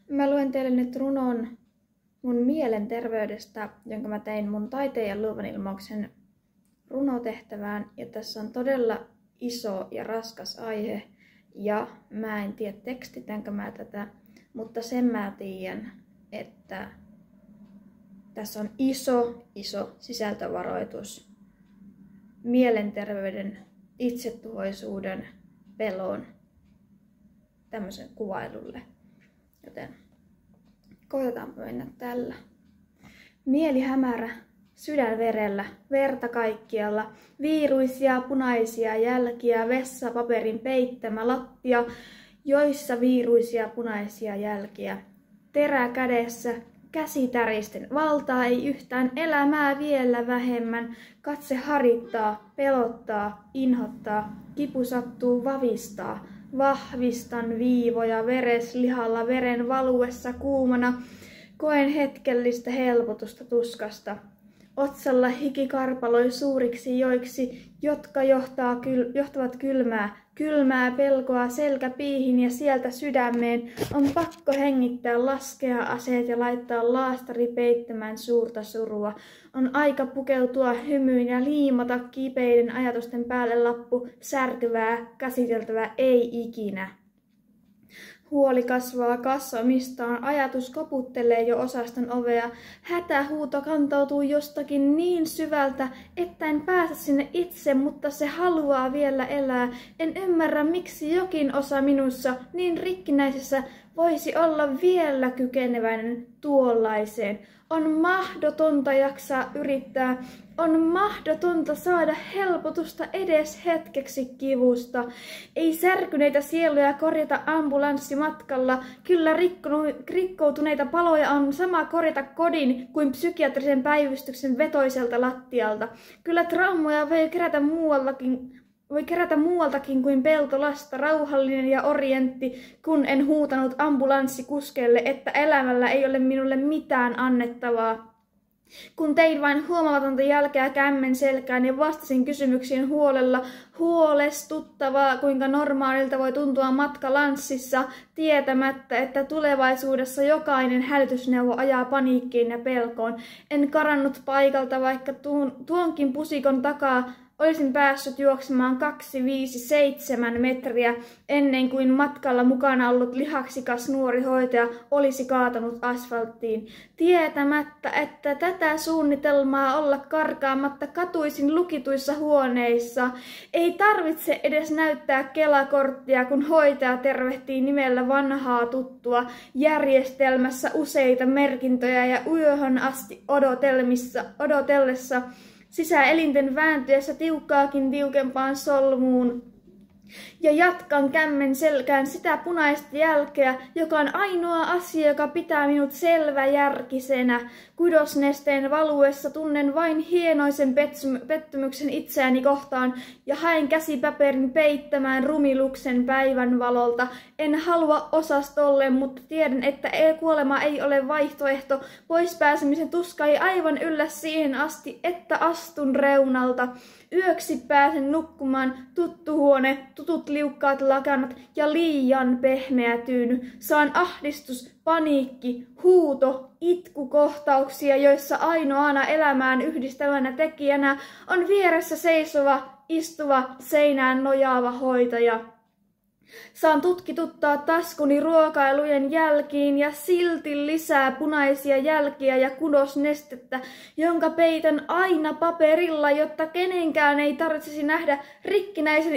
Mä luen teille nyt runon mun mielenterveydestä, jonka mä tein mun taiteen ja luovan ilmauksen runotehtävään. Ja tässä on todella iso ja raskas aihe. Ja mä en tiedä tekstitänkö mä tätä, mutta sen mä tiedän, että tässä on iso sisältövaroitus mielenterveyden, itsetuhoisuuden, pelon, tämmöisen kuvailulle. Joten koitetaan mennä tällä. Mieli hämärä, sydän verellä, verta kaikkialla, viiruisia punaisia jälkiä, vessapaperin peittämä lattia, joissa viiruisia punaisia jälkiä. Terä kädessä, käsi täristen, valtaa ei yhtään, elämää vielä vähemmän, katse harittaa, pelottaa, inhottaa, kipu sattuu vavistaa. Vahvistan viivoja vereslihalla veren valuessa kuumana, koen hetkellistä helpotusta tuskasta. Otsalla hiki karpaloi suuriksi joiksi, jotka johtavat kylmää pelkoa selkäpiihin ja sieltä sydämeen. On pakko hengittää, laskea aseet ja laittaa laastari peittämään suurta surua. On aika pukeutua hymyyn ja liimata kipeiden ajatusten päälle lappu, särkyvää, käsiteltävää ei ikinä. Huoli kasvaa kasvamistaan, ajatus koputtelee jo osaston ovea. Hätähuuto kantautuu jostakin niin syvältä, että en pääse sinne itse, mutta se haluaa vielä elää. En ymmärrä, miksi jokin osa minussa, niin rikkinäisessä, voisi olla vielä kykeneväinen tuollaiseen. On mahdotonta jaksaa yrittää. On mahdotonta saada helpotusta edes hetkeksi kivusta. Ei särkyneitä sieluja korjata ambulanssimatkalla. Kyllä rikkoutuneita paloja on sama korjata kodin kuin psykiatrisen päivystyksen vetoiselta lattialta. Kyllä traumoja voi kerätä muualtakin kuin Peltolasta, rauhallinen ja orientti, kun en huutanut ambulanssikuskeille, että elämällä ei ole minulle mitään annettavaa. Kun tein vain huomaamatonta jälkeä kämmen selkään ja vastasin kysymyksiin huolella, huolestuttavaa, kuinka normaalilta voi tuntua matka lanssissa, tietämättä, että tulevaisuudessa jokainen hälytysneuvo ajaa paniikkiin ja pelkoon. En karannut paikalta, vaikka tuonkin pusikon takaa olisin päässyt juoksemaan 2,5-7 metriä ennen kuin matkalla mukana ollut lihaksikas nuori hoitaja olisi kaatanut asfalttiin. Tietämättä, että tätä suunnitelmaa olla karkaamatta katuisin lukituissa huoneissa. Ei tarvitse edes näyttää kelakorttia, kun hoitaja tervehtii nimellä vanhaa tuttua järjestelmässä useita merkintöjä ja yöhön asti odotellessa. Sisäelinten vääntyessä tiukkaakin tiukempaan solmuun. Ja jatkan kämmen selkään sitä punaista jälkeä, joka on ainoa asia, joka pitää minut selväjärkisenä. Kudosnesteen valuessa tunnen vain hienoisen pettymyksen itseäni kohtaan ja haen käsipaperin peittämään rumiluksen päivän valolta. En halua osastolle, mutta tiedän, että kuolema ei ole vaihtoehto. Pois pääsemisen tuska ei aivan yllä siihen asti, että astun reunalta. Yöksi pääsen nukkumaan, tuttu huone, tutut liukkaat lakanat ja liian pehmeä tyyny. Saan ahdistus, paniikki, huuto, itkukohtauksia, joissa ainoana elämään yhdistävänä tekijänä on vieressä seisova, istuva, seinään nojaava hoitaja. Saan tutkituttaa taskuni ruokailujen jälkiin ja silti lisää punaisia jälkiä ja kudosnestettä, jonka peitän aina paperilla, jotta kenenkään ei tarvitsisi nähdä rikkinäisen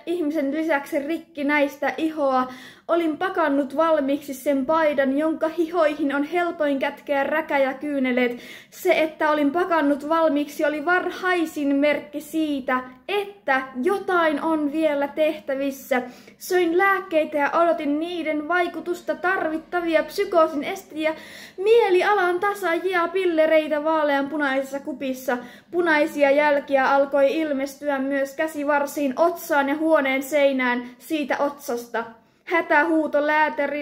ihmisen lisäksi rikkinäistä ihoa. Olin pakannut valmiiksi sen paidan, jonka hihoihin on helpoin kätkeä räkä ja kyyneleet. Se, että olin pakannut valmiiksi, oli varhaisin merkki siitä, että jotain on vielä tehtävissä. Söin lääkkeitä ja odotin niiden vaikutusta, tarvittavia psykoosin estiä, mielialan tasaajia, pillereitä vaaleanpunaisessa kupissa. Punaisia jälkiä alkoi ilmestyä myös käsivarsiin, otsaan ja huoneen seinään siitä otsasta. Hätähuuto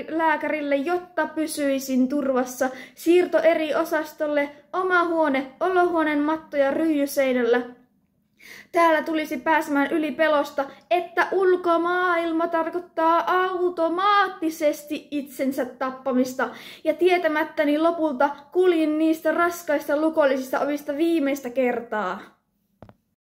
lääkärille, jotta pysyisin turvassa. Siirto eri osastolle, oma huone, olohuoneen matto ja ryijyseinällä. Täällä tulisi pääsemään yli pelosta, että ulkomaailma tarkoittaa automaattisesti itsensä tappamista, ja tietämättäni lopulta kuljin niistä raskaista lukollisista ovista viimeistä kertaa.